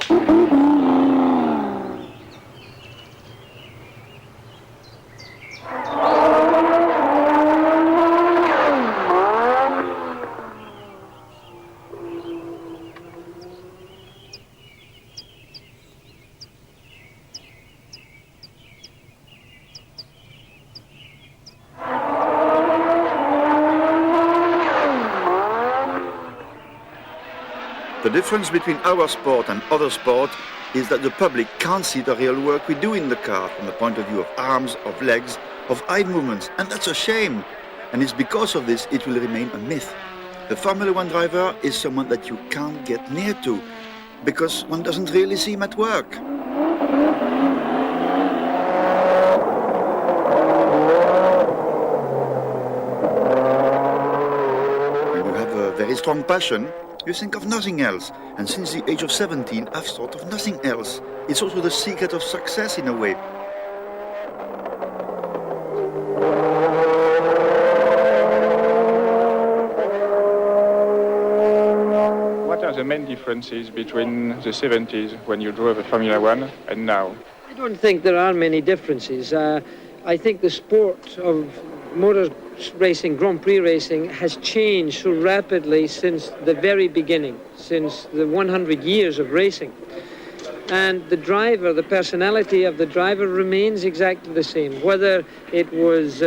The difference between our sport and other sport is that the public can't see the real work we do in the car from the point of view of arms, of legs, of eye movements, and that's a shame. And it's because of this it will remain a myth. The Formula One driver is someone that you can't get near to, because one doesn't really see him at work. When you have a very strong passion, you think of nothing else, and since the age of 17, I've thought of nothing else. It's also the secret of success in a way. What are the main differences between the 70s when you drove a Formula One and now? I don't think there are many differences. I think the sport of motor racing, Grand Prix racing, has changed so rapidly since the very beginning, since the 100 years of racing. And the driver, the personality of the driver remains exactly the same. Whether it was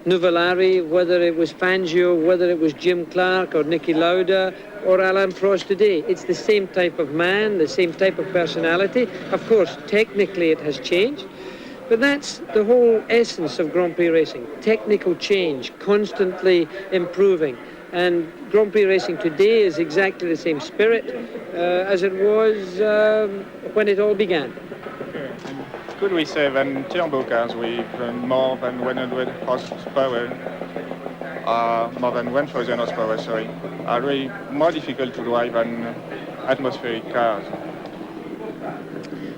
Nuvolari, whether it was Fangio, whether it was Jim Clark or Niki Lauda or Alain Prost today. It's the same type of man, the same type of personality. Of course, technically it has changed. But that's the whole essence of Grand Prix racing. Technical change, constantly improving. And Grand Prix racing today is exactly the same spirit as it was when it all began. Okay. Could we say then turbo cars with more than 100 horsepower, more than 1,000 horsepower, are really more difficult to drive than atmospheric cars?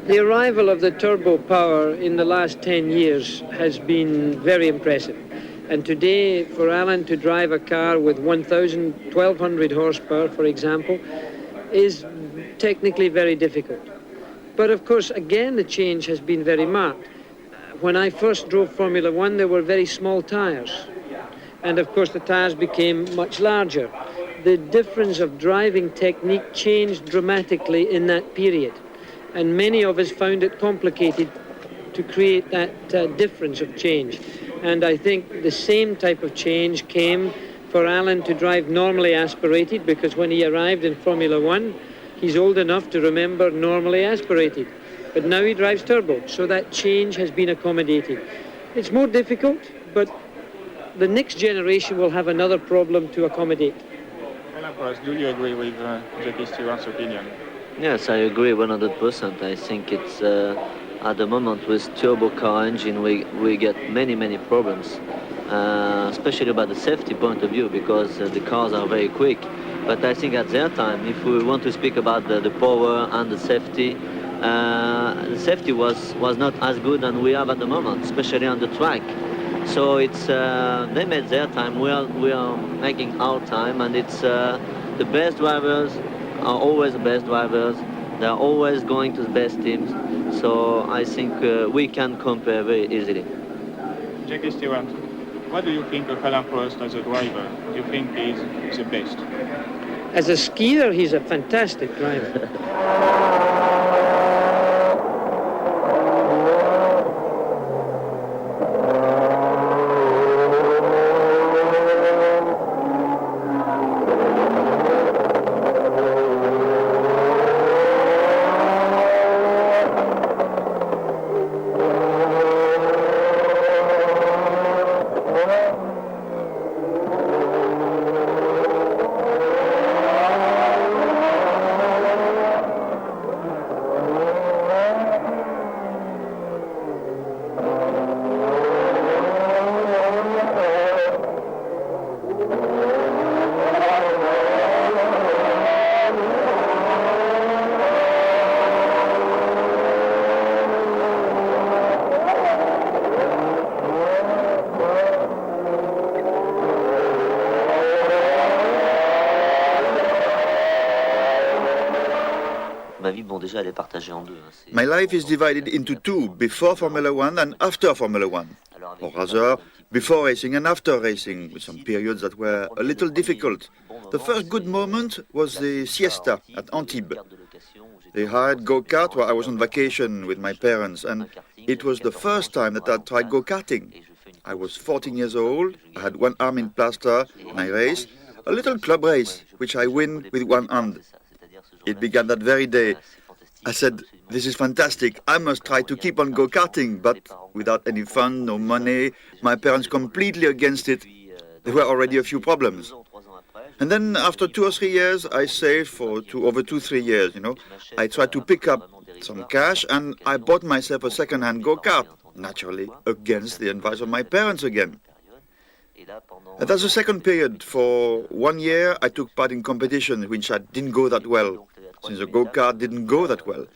The arrival of the turbo power in the last 10 years has been very impressive. And today, for Alain to drive a car with 1,200 horsepower, for example, is technically very difficult. But of course, again, the change has been very marked. When I first drove Formula One, there were very small tyres. And of course, the tyres became much larger. The difference of driving technique changed dramatically in that period. And many of us found it complicated to create that difference of change. And I think the same type of change came for Alain to drive normally aspirated, because when he arrived in Formula One, he's old enough to remember normally aspirated. But now he drives turbo, so that change has been accommodated. It's more difficult, but the next generation will have another problem to accommodate. Alain Prost, do you agree with Jackie Stewart's opinion? Yes, I agree 100%. I think it's at the moment with turbo car engine we get many problems, especially about the safety point of view, because the cars are very quick. But I think at their time, if we want to speak about the power and the safety was not as good as we have at the moment, especially on the track. So it's they made their time. We are making our time, and it's the best drivers are always the best drivers. They're always going to the best teams. So I think we can compare very easily. Jackie Stewart, what do you think of Alain Prost as a driver? Do you think he's the best? As a skier, he's a fantastic driver. Ma vie, bon, déjà, elle est partagée en deux. My life is divided into two, before Formula One and after Formula One. Or rather, before racing and after racing, with some periods that were a little difficult. The first good moment was the siesta at Antibes. They hired go-kart while I was on vacation with my parents, and it was the first time that I tried go-karting. I was 14 years old, I had one arm in plaster, and I raced a little club race, which I win with one hand. It began that very day. I said, this is fantastic, I must try to keep on go-karting, but without any fun, no money, my parents completely against it. There were already a few problems. And then after 2 or 3 years, I saved for over 2-3 years, I tried to pick up some cash and I bought myself a second-hand go-kart, naturally, against the advice of my parents again. And that's the second period. For 1 year, I took part in competition, which I didn't go that well, since the go-kart didn't go that well.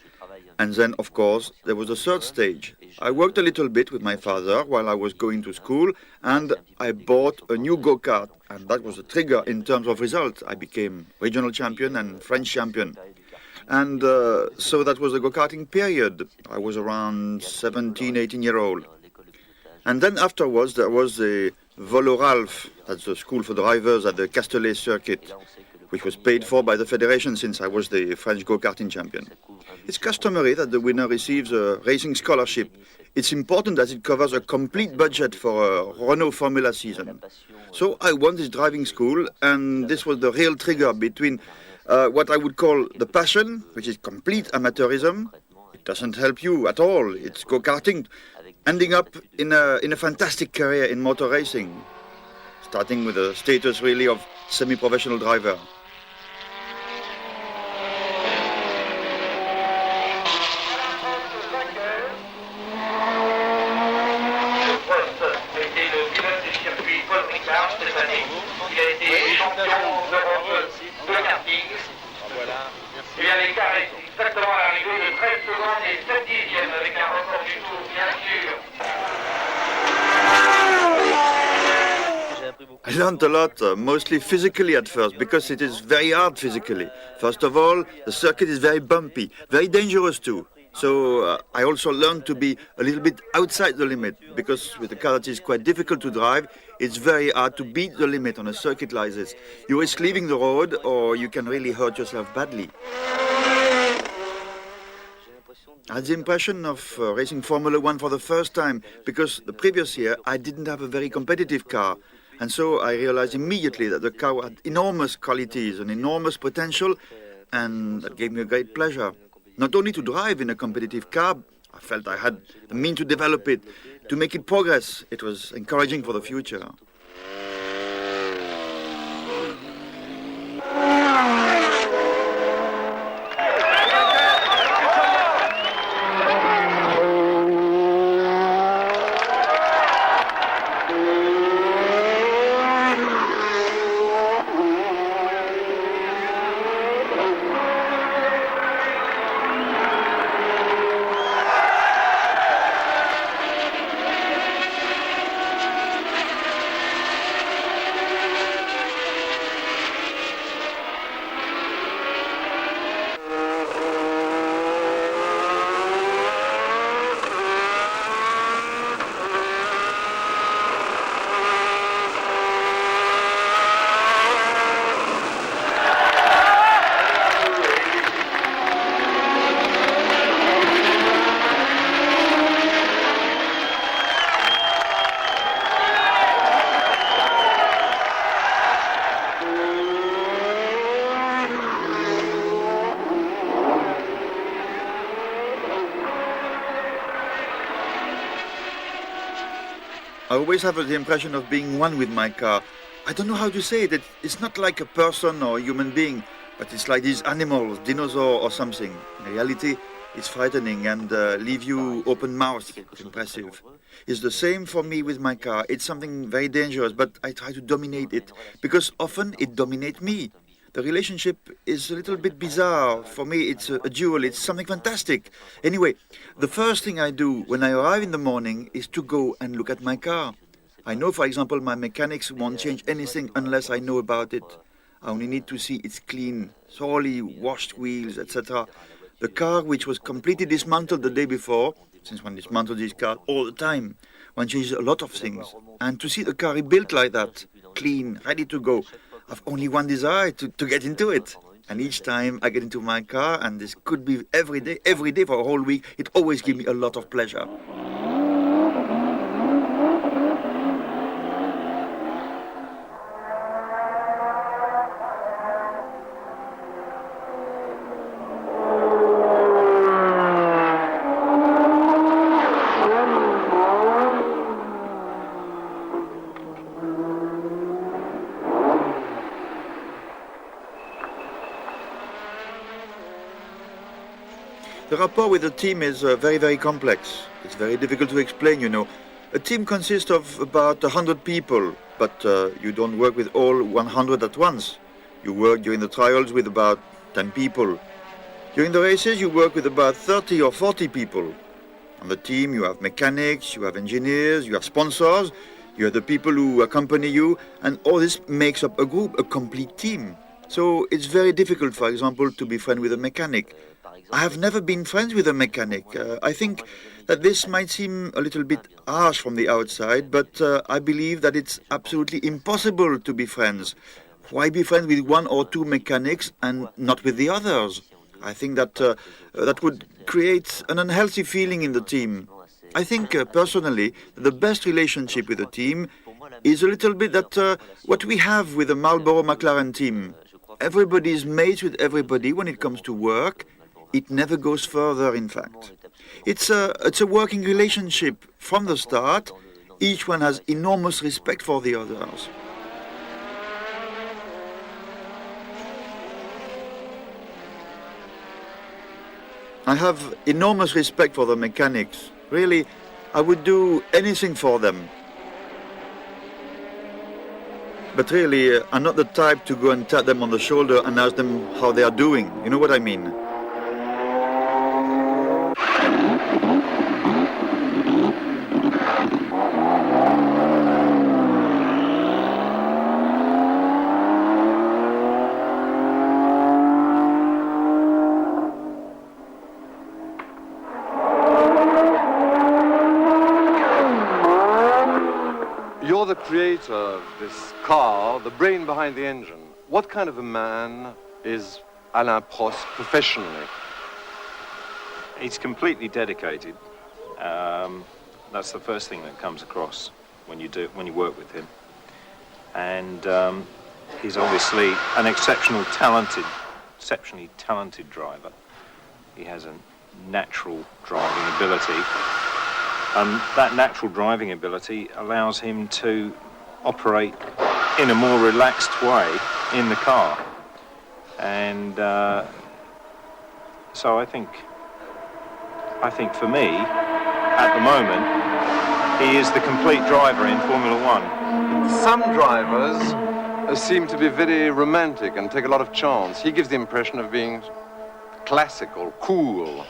And then, of course, there was a third stage. I worked a little bit with my father while I was going to school, and I bought a new go-kart, and that was a trigger in terms of results. I became regional champion and French champion. And so that was the go-karting period. I was around 17, 18 year old. And then afterwards, there was the Volo Ralph, that's the school for drivers at the Castellet circuit, which was paid for by the federation since I was the French go-karting champion. It's customary that the winner receives a racing scholarship. It's important as it covers a complete budget for a Renault Formula season. So I won this driving school, and this was the real trigger between what I would call the passion, which is complete amateurism. It doesn't help you at all. It's go-karting, ending up in a fantastic career in motor racing, starting with a status really of semi-professional driver. I learned a lot, mostly physically at first, because it is very hard physically. First of all, the circuit is very bumpy, very dangerous too. So I also learned to be a little bit outside the limit, because with a car that is quite difficult to drive, it's very hard to beat the limit on a circuit like this. You risk leaving the road, or you can really hurt yourself badly. I had the impression of racing Formula One for the first time, because the previous year I didn't have a very competitive car. And so I realized immediately that the car had enormous qualities and enormous potential, and that gave me a great pleasure. Not only to drive in a competitive car, I felt I had the means to develop it, to make it progress. It was encouraging for the future. I always have the impression of being one with my car. I don't know how to say it. It's not like a person or a human being, but it's like these animals, dinosaur or something. In reality, it's frightening and leave you open-mouthed. It's impressive. It's the same for me with my car. It's something very dangerous, but I try to dominate it, because often it dominates me. The relationship is a little bit bizarre. For me, it's a duel. It's something fantastic. Anyway, the first thing I do when I arrive in the morning is to go and look at my car. I know, for example, my mechanics won't change anything unless I know about it. I only need to see it's clean, thoroughly washed wheels, etc. The car which was completely dismantled the day before, since one dismantles this car all the time, one changes a lot of things. And to see the car rebuilt like that, clean, ready to go, I've only one desire, to get into it. And each time I get into my car, and this could be every day for a whole week, it always gives me a lot of pleasure. The rapport with the team is very, very complex. It's very difficult to explain, you know. A team consists of about 100 people, but you don't work with all 100 at once. You work during the trials with about 10 people. During the races, you work with about 30 or 40 people. On the team, you have mechanics, you have engineers, you have sponsors, you have the people who accompany you, and all this makes up a group, a complete team. So it's very difficult, for example, to be friends with a mechanic. I have never been friends with a mechanic. I think that this might seem a little bit harsh from the outside, but I believe that it's absolutely impossible to be friends. Why be friends with one or two mechanics and not with the others? I think that that would create an unhealthy feeling in the team. I think personally the best relationship with the team is a little bit that what we have with the Marlboro McLaren team. Everybody is mates with everybody when it comes to work. It never goes further, in fact. It's a working relationship from the start. Each one has enormous respect for the others. I have enormous respect for the mechanics. Really, I would do anything for them. But really, I'm not the type to go and tap them on the shoulder and ask them how they are doing. You know what I mean? You're the creator of this car, the brain behind the engine. What kind of a man is Alain Prost professionally? He's completely dedicated. That's the first thing that comes across when you work with him. And he's obviously an exceptionally talented driver. He has a natural driving ability. That natural driving ability allows him to operate in a more relaxed way in the car. And so I think for me, at the moment, he is the complete driver in Formula One. Some drivers seem to be very romantic and take a lot of chance. He gives the impression of being classical, cool.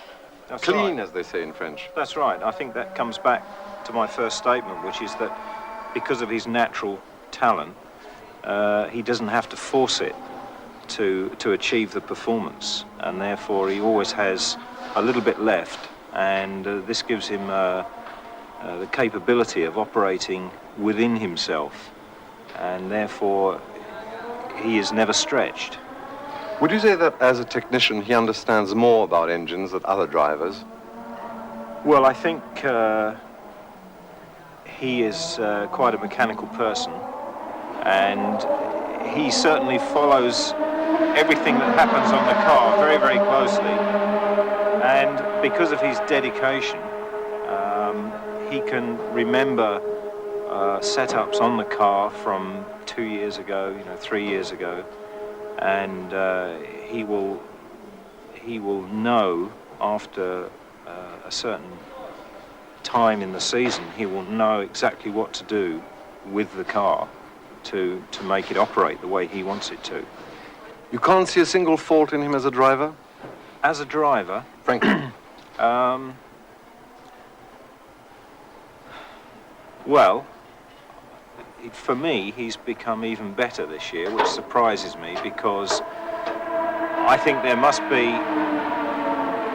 That's clean, right. As they say in French. That's right. I think that comes back to my first statement, which is that because of his natural talent, he doesn't have to force it to achieve the performance, and therefore he always has a little bit left, and this gives him the capability of operating within himself, and therefore he is never stretched. Would you say that as a technician he understands more about engines than other drivers? Well, I think he is quite a mechanical person, and he certainly follows everything that happens on the car very, very closely. And because of his dedication, he can remember setups on the car from 2 years ago, 3 years ago, and he will know after a certain time in the season, he will know exactly what to do with the car to make it operate the way he wants it to. You can't see a single fault in him as a driver? As a driver, Frankly. Well, for me, he's become even better this year, which surprises me, because I think there must be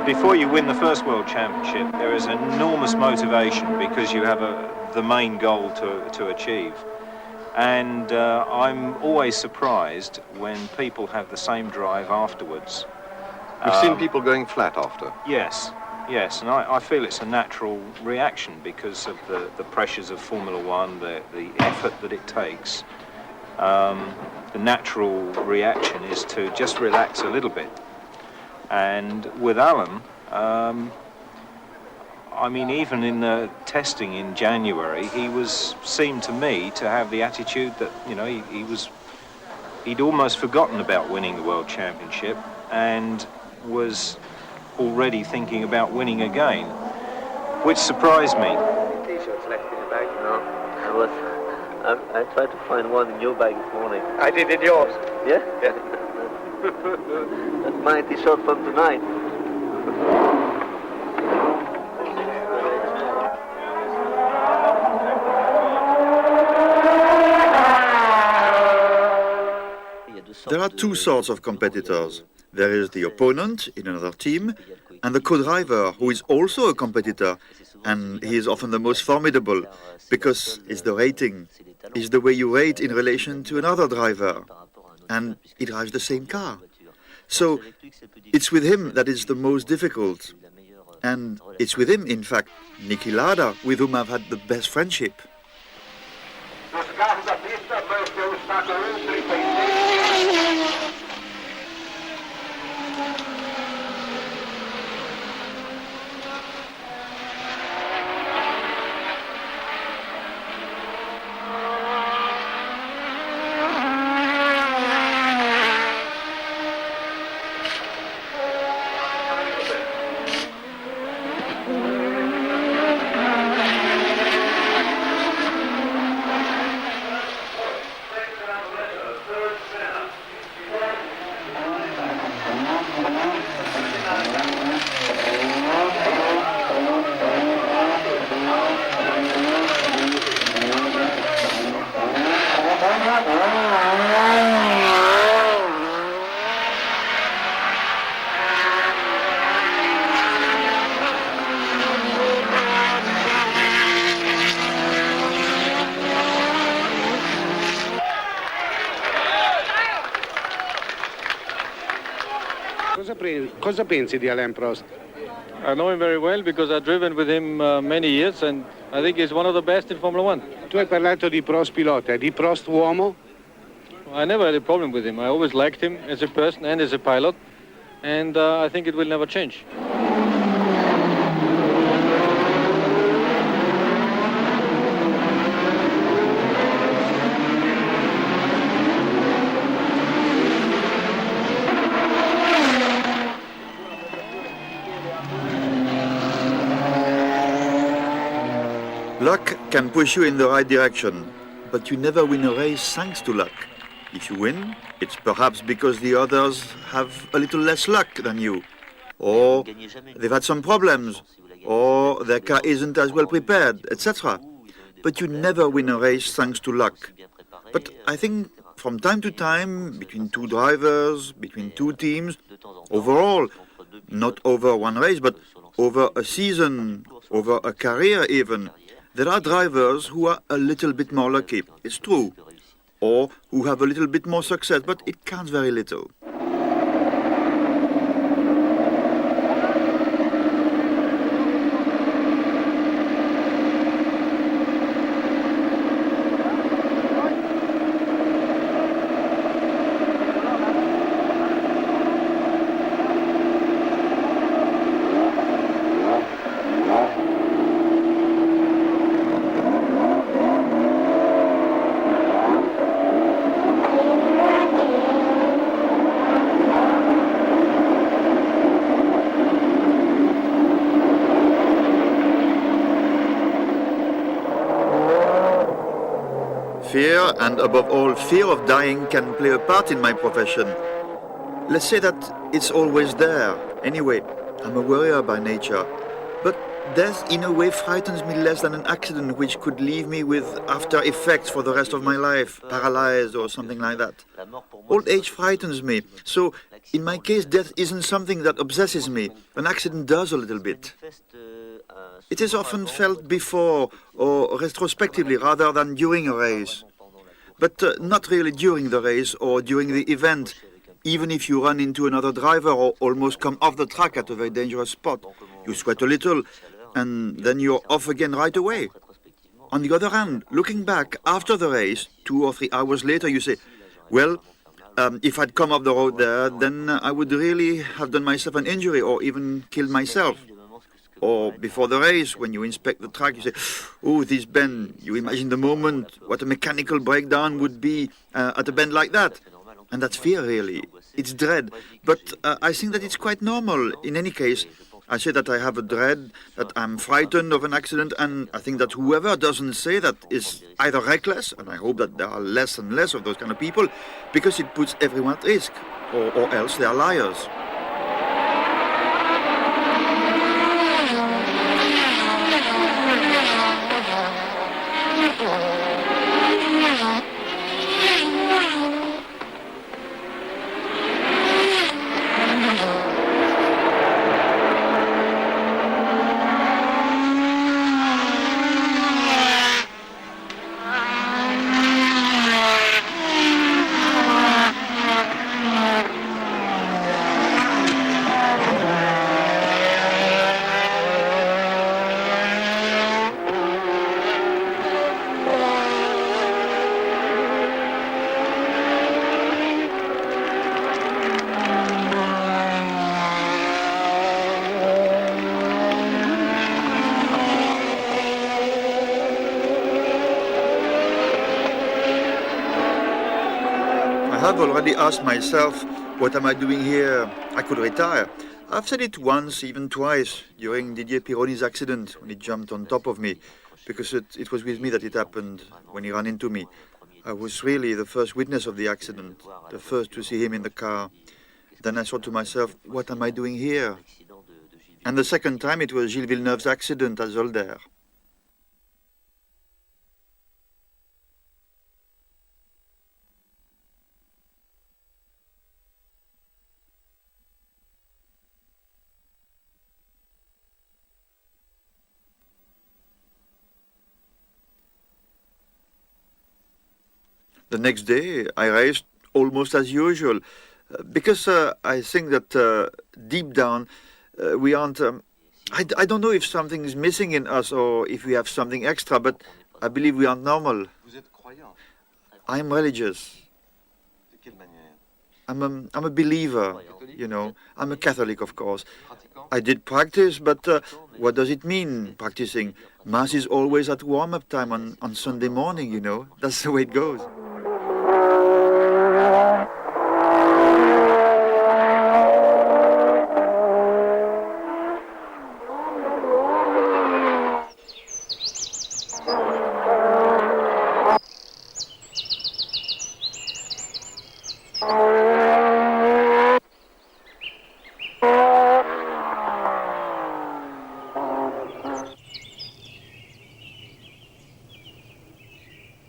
before you win the first World Championship, there is enormous motivation because you have the main goal to achieve. And I'm always surprised when people have the same drive afterwards. We've seen people going flat after. Yes, and I feel it's a natural reaction because of the pressures of Formula One, the effort that it takes. The natural reaction is to just relax a little bit. And with Alain, I mean, even in the testing in January, he seemed to me to have the attitude that, you know, he'd almost forgotten about winning the World Championship and was already thinking about winning again, which surprised me. T-shirts left in the bag, no. I tried to find one in your bag this morning. I did in yours. Yeah? Yeah. That's my T-shirt from tonight. There are two sorts of competitors. There is the opponent in another team and the co-driver who is also a competitor, and he is often the most formidable because it's the rating, it's the way you rate in relation to another driver, and he drives the same car. So it's with him that is the most difficult, and it's with him, in fact, Niki Lauda, with whom I've had the best friendship. Cosa pensi di Alain Prost? I know him very well because I've driven with him many years, and I think he's one of the best in Formula One. Tu hai parlato di Prost pilota, di Prost uomo? I never had a problem with him. I always liked him as a person and as a pilot, and I think it will never change. Luck can push you in the right direction, but you never win a race thanks to luck. If you win, it's perhaps because the others have a little less luck than you, or they've had some problems, or their car isn't as well prepared, etc. But you never win a race thanks to luck. But I think from time to time, between two drivers, between two teams, overall, not over one race, but over a season, over a career even, there are drivers who are a little bit more lucky, it's true, or who have a little bit more success, but it counts very little. Fear, and above all, fear of dying can play a part in my profession. Let's say that it's always there. Anyway, I'm a worrier by nature. But Death, in a way, frightens me less than an accident which could leave me with after effects for the rest of my life, paralyzed or something like that. Old age frightens me. So, in my case, death isn't something that obsesses me. An accident does a little bit. It is often felt before or retrospectively rather than during a race. But not really during the race or during the event, even if you run into another driver or almost come off the track at a very dangerous spot. You sweat a little, and then you're off again right away. On the other hand, looking back after the race, 2 or 3 hours later, you say, well, if I'd come off the road there, then I would really have done myself an injury or even killed myself. Or before the race, when you inspect the track, you say, oh, this bend, you imagine the moment, what a mechanical breakdown would be at a bend like that. And that's fear, really. It's dread. But I think that it's quite normal. In any case, I say that I have a dread, that I'm frightened of an accident, and I think that whoever doesn't say that is either reckless, and I hope that there are less and less of those kind of people, because it puts everyone at risk, or else they are liars. I have already asked myself, what am I doing here? I could retire. I've said it once, even twice, during Didier Pironi's accident, when he jumped on top of me, because it was with me that it happened, when he ran into me. I was really the first witness of the accident, the first to see him in the car. Then I thought to myself, what am I doing here? And the second time it was Gilles Villeneuve's accident at Zolder. The next day, I raced almost as usual, because I think that deep down we aren't... I don't know if something is missing in us or if we have something extra, but I believe we aren't normal. I'm religious. I'm a believer, you know. I'm a Catholic, of course. I did practice, but what does it mean, practicing? Mass is always at warm-up time on Sunday morning, you know. That's the way it goes.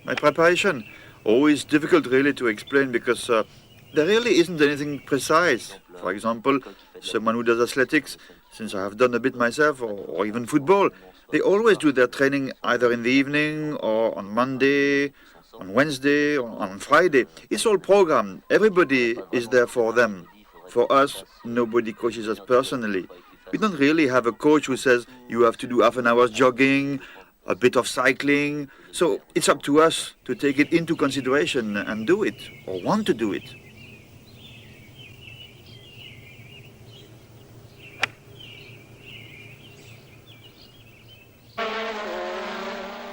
My preparation, always difficult really to explain because there really isn't anything precise. For example, someone who does athletics, since I have done a bit myself, or even football, they always do their training either in the evening or on Monday, on Wednesday, or on Friday. It's all programmed. Everybody is there for them. For us, nobody coaches us personally. We don't really have a coach who says you have to do half an hour's jogging, a bit of cycling. So it's up to us to take it into consideration and do it, or want to do it.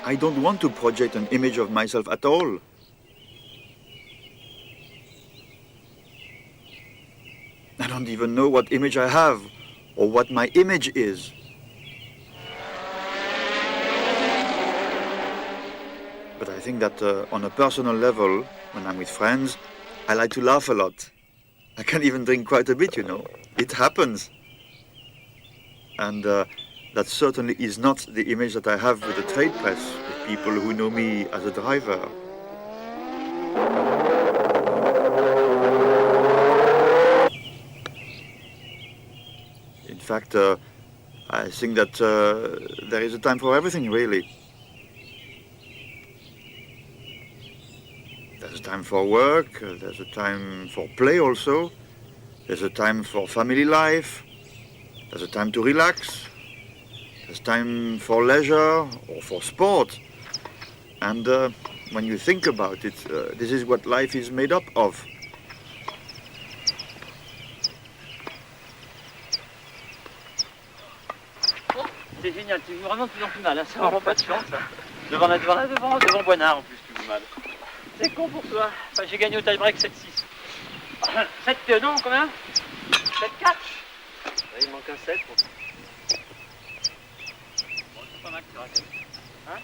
I don't want to project an image of myself at all. I don't even know what image I have, or what my image is. But I think that on a personal level, when I'm with friends, I like to laugh a lot. I can even drink quite a bit, you know. It happens. And That certainly is not the image that I have with the trade press, with people who know me as a driver. In fact, I think that there is a time for everything, really. There's a time for work, there's a time for play also, there's a time for family life, there's a time to relax, there's time for leisure or for sport. And when you think about it, this is what life is made up of. C'est génial, tu joues vraiment de plus en plus mal, hein. C'est vraiment pas de chance. Hein. Devant Boinard en plus, tu joues mal. C'est con pour toi. Enfin, j'ai gagné au tie-break 7-6. 7, non, combien 7-4. Il manque un 7. Bon, c'est pas mal que tu racontes. Hein?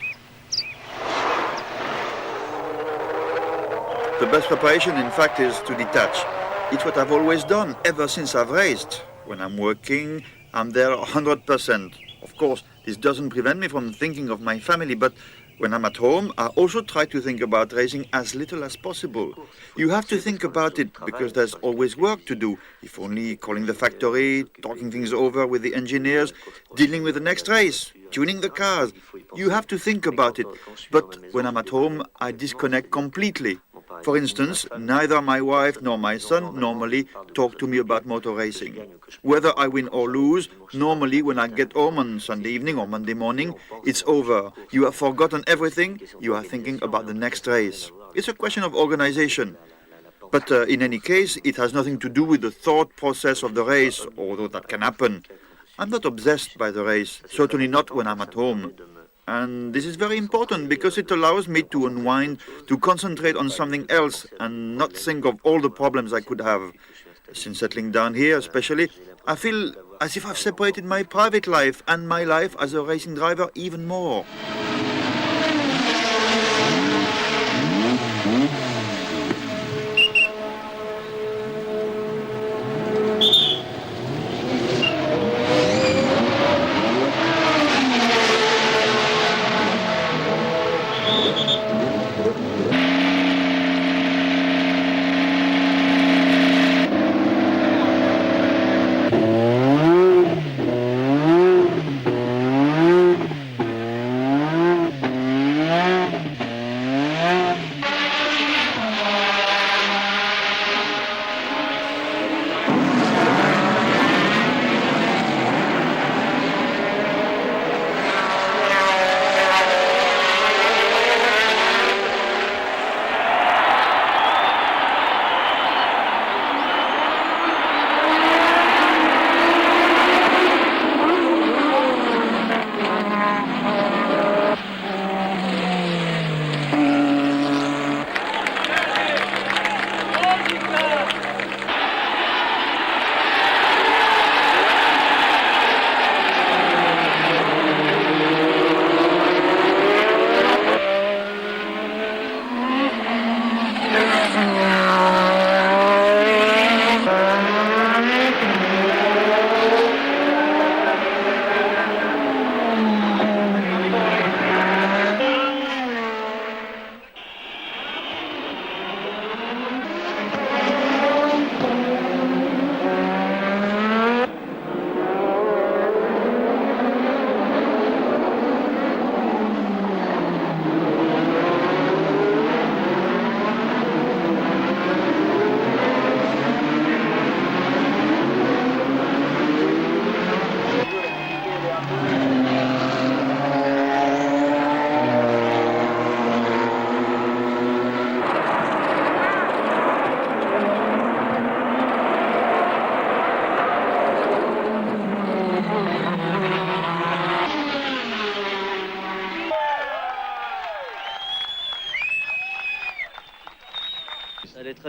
The best preparation, in fact, is to detach. It's what I've always done ever since I've raced. When I'm working, I'm there 100%. Of course, this doesn't prevent me from thinking of my family, but when I'm at home, I also try to think about racing as little as possible. You have to think about it because there's always work to do, if only calling the factory, talking things over with the engineers, dealing with the next race, tuning the cars. You have to think about it, but when I'm at home, I disconnect completely. For instance, neither my wife nor my son normally talk to me about motor racing. Whether I win or lose, normally when I get home on Sunday evening or Monday morning, it's over. You have forgotten everything, you are thinking about the next race. It's a question of organization. But in any case, it has nothing to do with the thought process of the race, although that can happen. I'm not obsessed by the race, certainly not when I'm at home. And this is very important because it allows me to unwind, to concentrate on something else and not think of all the problems I could have. Since settling down here especially, I feel as if I've separated my private life and my life as a racing driver even more.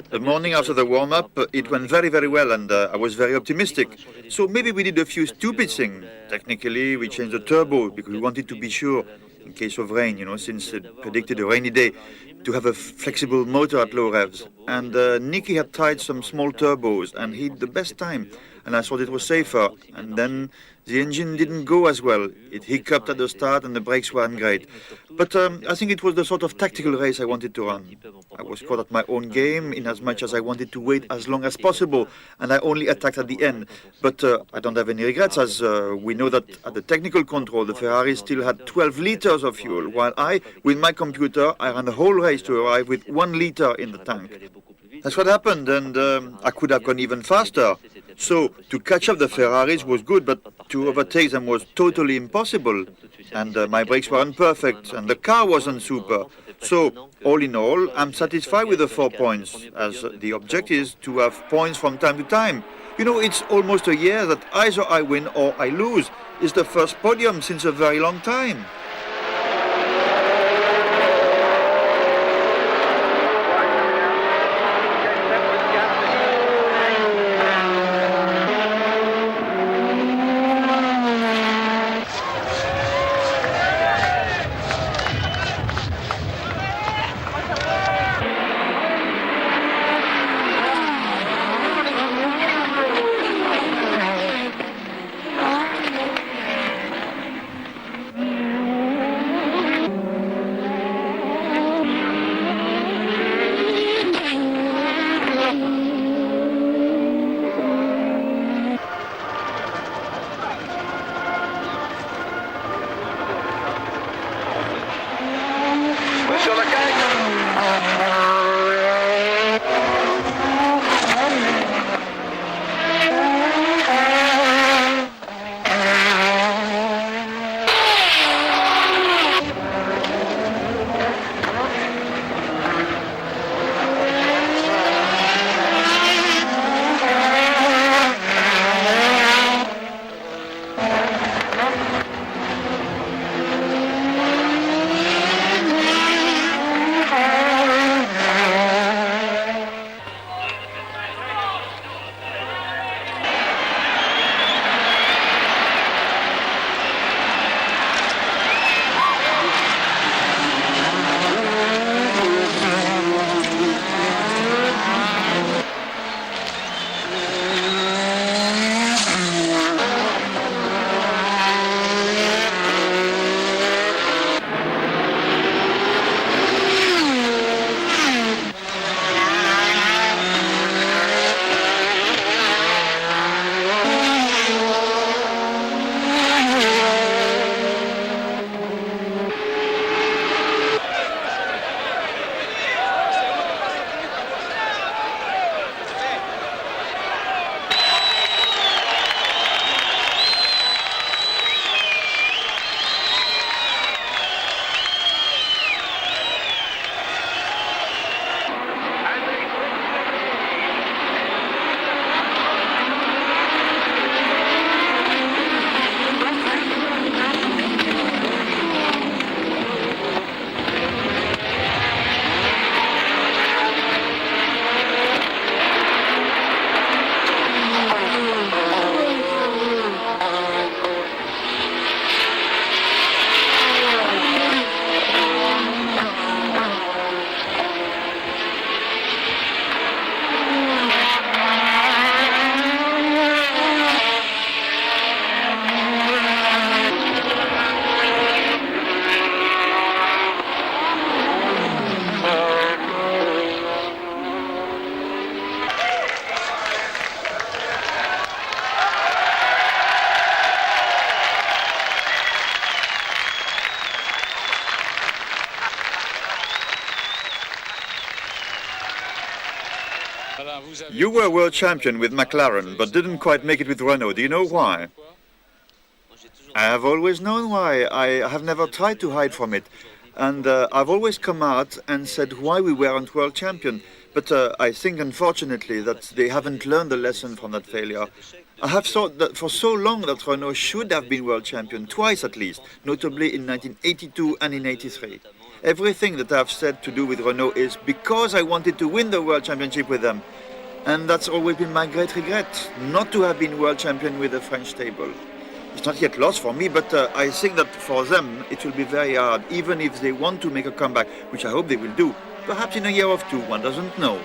The morning after the warm-up, it went very, very well, and I was very optimistic. So maybe we did a few stupid things. Technically, we changed the turbo because we wanted to be sure, in case of rain, since it predicted a rainy day, to have a flexible motor at low revs. and Nicky had tried some small turbos and he had the best time, and I thought it was safer, and then the engine didn't go as well. It hiccuped at the start and the brakes weren't great. But I think it was the sort of tactical race I wanted to run. I was caught at my own game in as much as I wanted to wait as long as possible, and I only attacked at the end. But I don't have any regrets, as we know that at the technical control the Ferrari still had 12 liters of fuel, while I, with my computer, I ran the whole race to arrive with 1 liter in the tank. That's what happened, and I could have gone even faster. So to catch up the Ferraris was good, but to overtake them was totally impossible. And my brakes weren't perfect, and the car wasn't super. So all in all, I'm satisfied with the 4 points, as the objective is to have points from time to time. You know, it's almost a year that either I win or I lose. It's the first podium since a very long time. You were world champion with McLaren, but didn't quite make it with Renault. Do you know why? I have always known why. I have never tried to hide from it. And I've always come out and said why we weren't world champion. But I think, unfortunately, that they haven't learned the lesson from that failure. I have thought that for so long that Renault should have been world champion, twice at least, notably in 1982 and in 83. Everything that I've said to do with Renault is because I wanted to win the world championship with them. And that's always been my great regret, not to have been world champion with the French stable. It's not yet lost for me, but I think that for them it will be very hard, even if they want to make a comeback, which I hope they will do. Perhaps in a year or two, one doesn't know.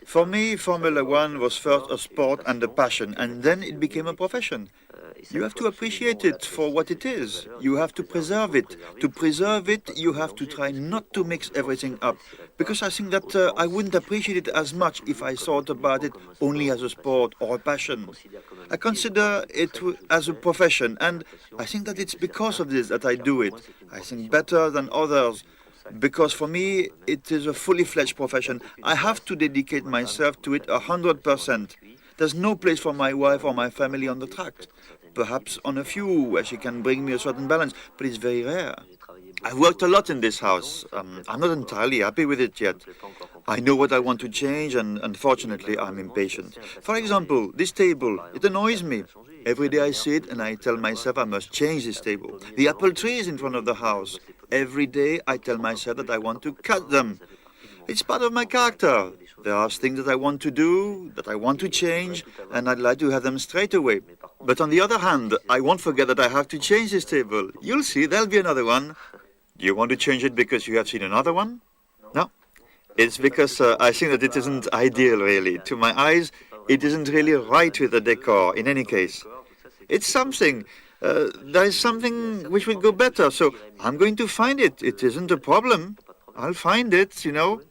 For me, Formula One was first a sport and a passion, and then it became a profession. You have to appreciate it for what it is. You have to preserve it. To preserve it, you have to try not to mix everything up. Because I think that I wouldn't appreciate it as much if I thought about it only as a sport or a passion. I consider it as a profession, and I think that it's because of this that I do it. I think better than others. Because for me, it is a fully fledged profession. I have to dedicate myself to it 100%. There's no place for my wife or my family on the track. Perhaps on a few where she can bring me a certain balance, but it's very rare. I've worked a lot in this house. I'm not entirely happy with it yet. I know what I want to change, and unfortunately, I'm impatient. For example, this table, it annoys me. Every day I see it and I tell myself I must change this table. The apple trees in front of the house. Every day I tell myself that I want to cut them. It's part of my character. There are things that I want to do, that I want to change, and I'd like to have them straight away. But on the other hand, I won't forget that I have to change this table. You'll see, there'll be another one. Do you want to change it because you have seen another one? No. It's because I think that it isn't ideal, really. To my eyes, it isn't really right with the decor, in any case. It's something. There is something which will go better, so I'm going to find it. It isn't a problem. I'll find it, you know.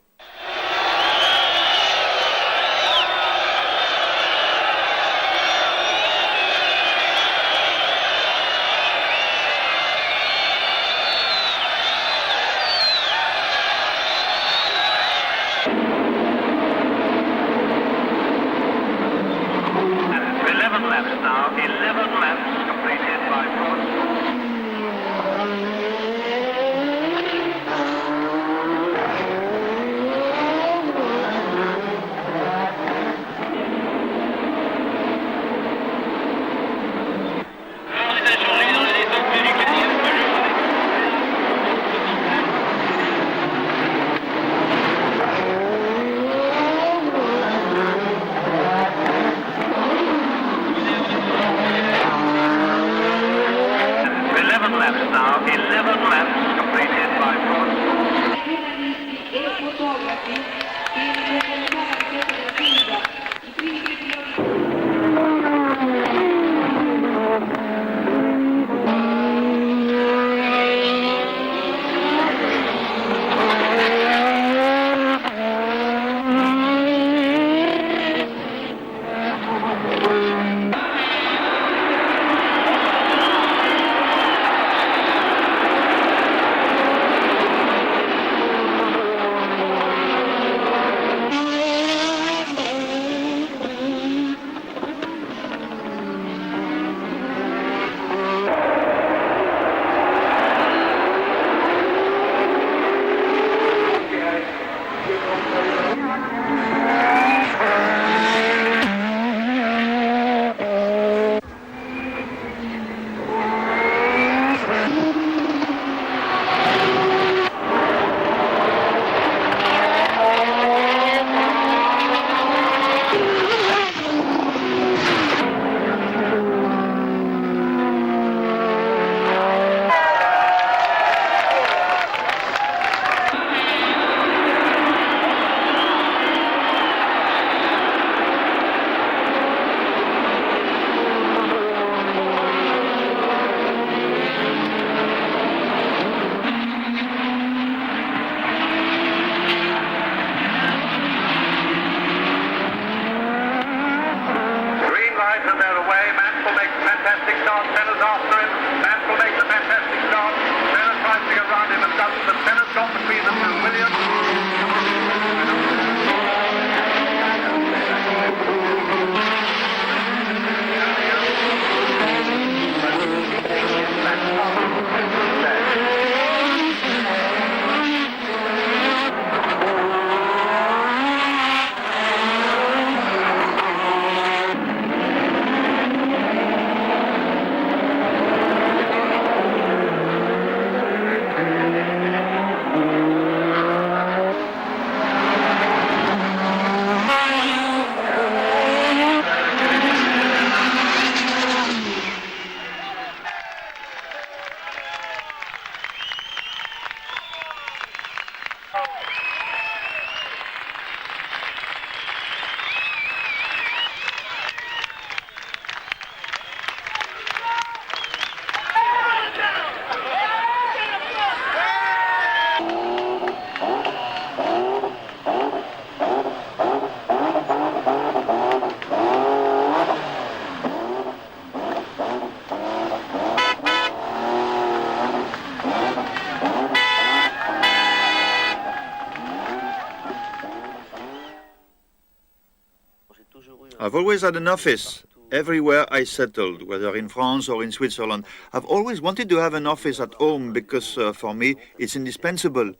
I've always had an office. Everywhere I settled, whether in France or in Switzerland, I've always wanted to have an office at home because for me it's indispensable.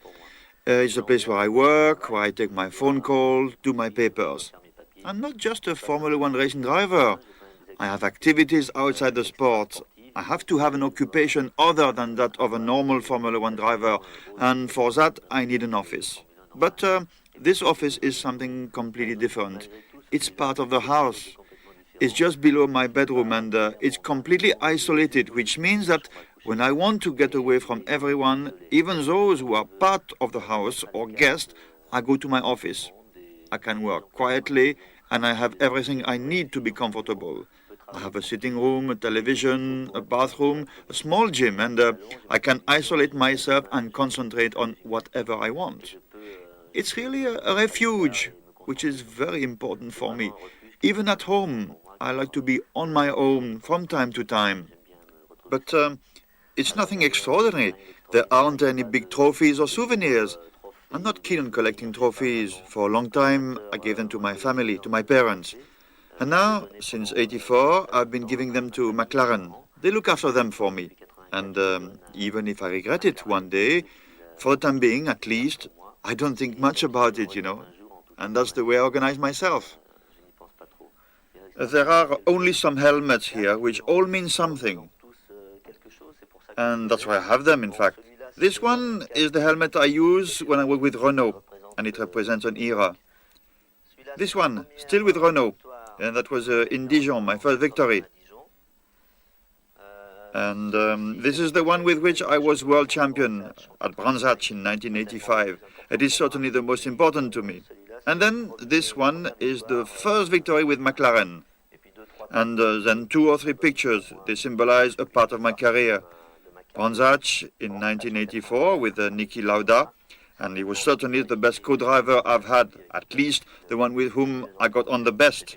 It's a place where I work, where I take my phone call, do my papers. I'm not just a Formula One racing driver. I have activities outside the sport. I have to have an occupation other than that of a normal Formula One driver, and for that I need an office. But this office is something completely different. It's part of the house. It's just below my bedroom and it's completely isolated, which means that when I want to get away from everyone, even those who are part of the house or guests, I go to my office. I can work quietly and I have everything I need to be comfortable. I have a sitting room, a television, a bathroom, a small gym, and I can isolate myself and concentrate on whatever I want. It's really a refuge, which is very important for me. Even at home, I like to be on my own from time to time. But it's nothing extraordinary. There aren't any big trophies or souvenirs. I'm not keen on collecting trophies. For a long time, I gave them to my family, to my parents. And now, since '84, I've been giving them to McLaren. They look after them for me. And even if I regret it one day, for the time being, at least, I don't think much about it, you know. And that's the way I organize myself. There are only some helmets here, which all mean something. And that's why I have them, in fact. This one is the helmet I use when I work with Renault, and it represents an era. This one, still with Renault, and that was in Dijon, my first victory. And this is the one with which I was world champion at Brandsatch in 1985. It is certainly the most important to me. And then this one is the first victory with McLaren. And then 2 or 3 pictures. They symbolize a part of my career. Brandsatch in 1984 with Niki Lauda. And he was certainly the best co-driver I've had, at least the one with whom I got on the best.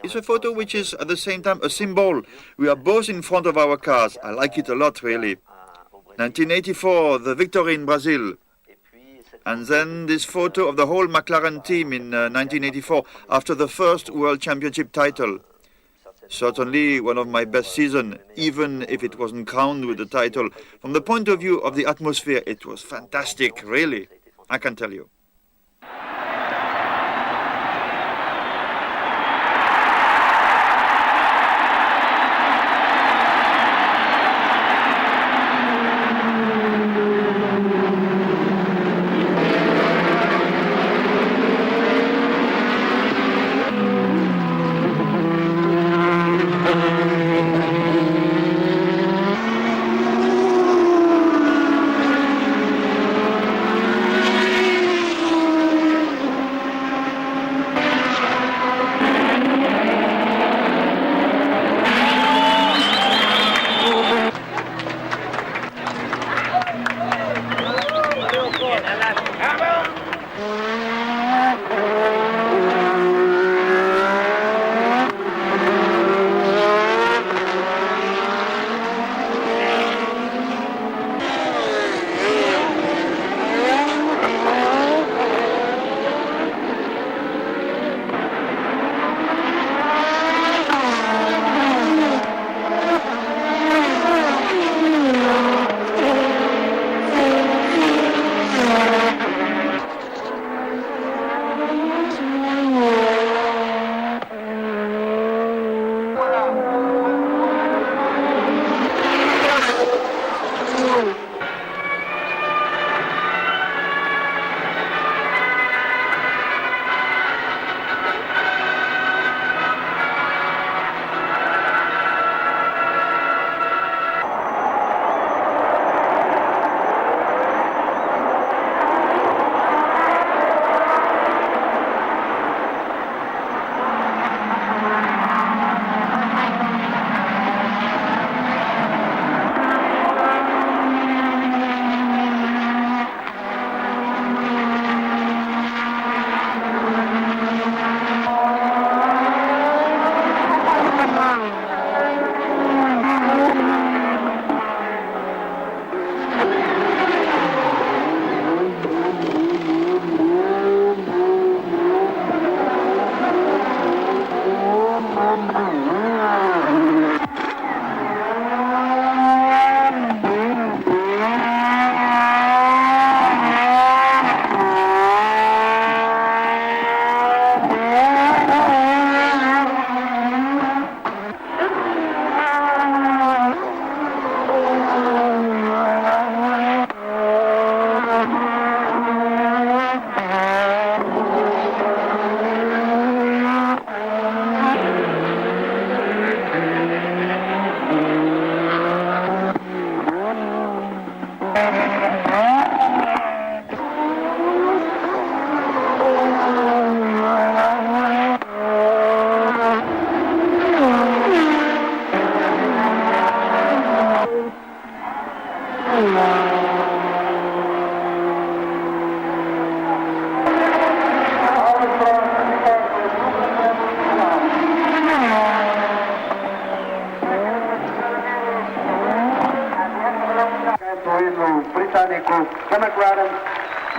It's a photo which is at the same time a symbol. We are both in front of our cars. I like it a lot, really. 1984, the victory in Brazil. And then this photo of the whole McLaren team in 1984 after the first World Championship title. Certainly one of my best seasons, even if it wasn't crowned with the title. From the point of view of the atmosphere, it was fantastic, really. I can tell you.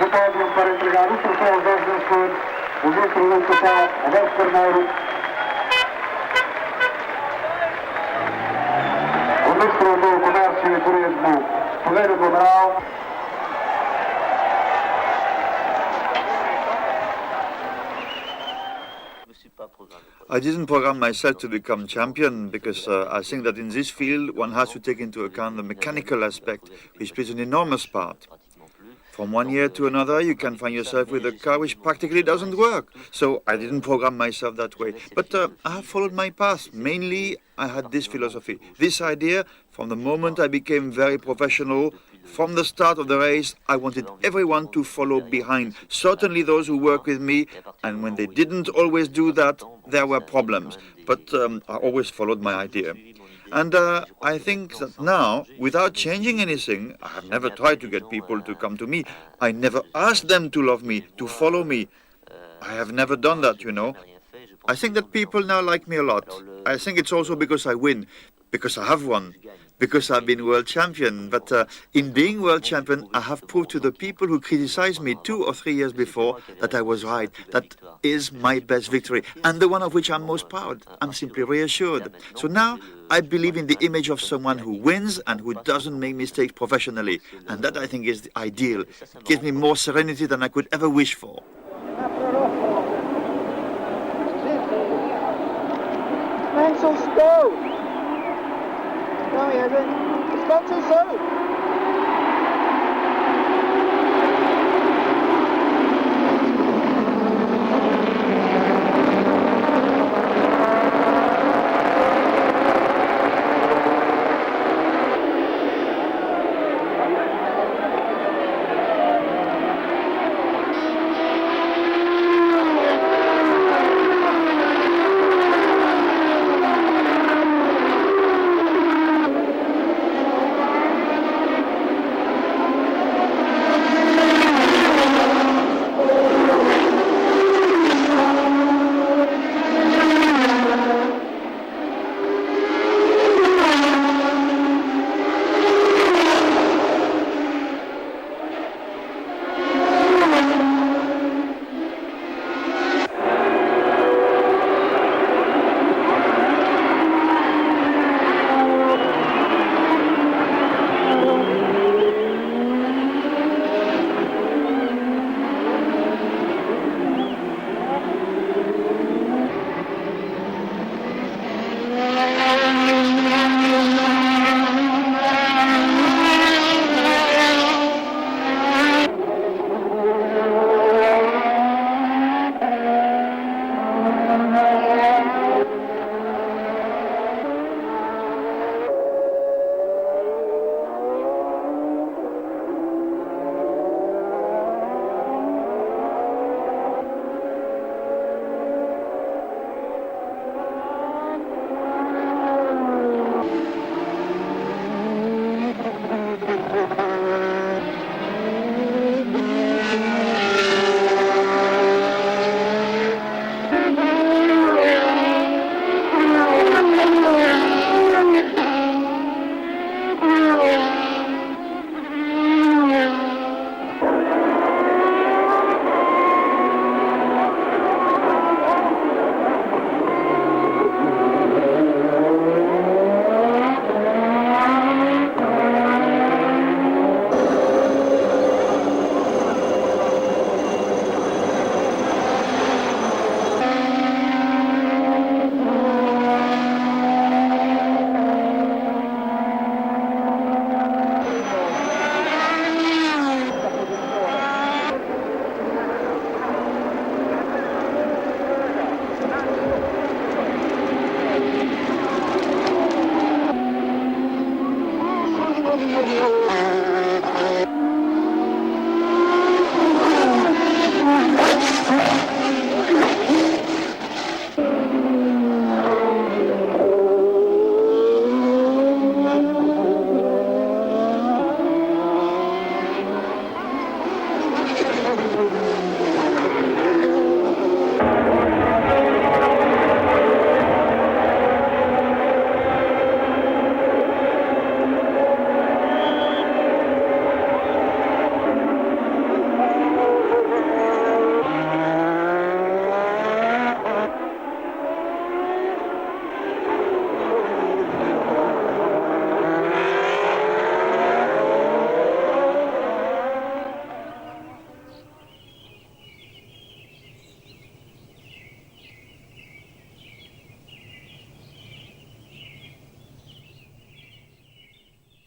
pódio para entregar o troféu aos vencedores, o Ministro da Educação, Alain Carneiro, o Ministro do Comércio e Turismo, Ferreira do Amaral. I didn't program myself to become champion because I think that in this field one has to take into account the mechanical aspect, which plays an enormous part. From one year to another, you can find yourself with a car which practically doesn't work. So I didn't program myself that way. But I have followed my path. Mainly, I had this philosophy, this idea. From the moment I became very professional, from the start of the race, I wanted everyone to follow behind, certainly those who work with me, and when they didn't always do that, there were problems. But I always followed my idea. And I think that now, without changing anything, I have never tried to get people to come to me. I never asked them to love me, to follow me. I have never done that, you know. I think that people now like me a lot. I think it's also because I win, because I have won, because I've been world champion. But in being world champion, I have proved to the people who criticized me 2 or 3 years before that I was right. That is my best victory, and the one of which I'm most proud. I'm simply reassured. So now I believe in the image of someone who wins and who doesn't make mistakes professionally. And that, I think, is the ideal. It gives me more serenity than I could ever wish for. Man so slow. No, he hasn't. It's not too slow.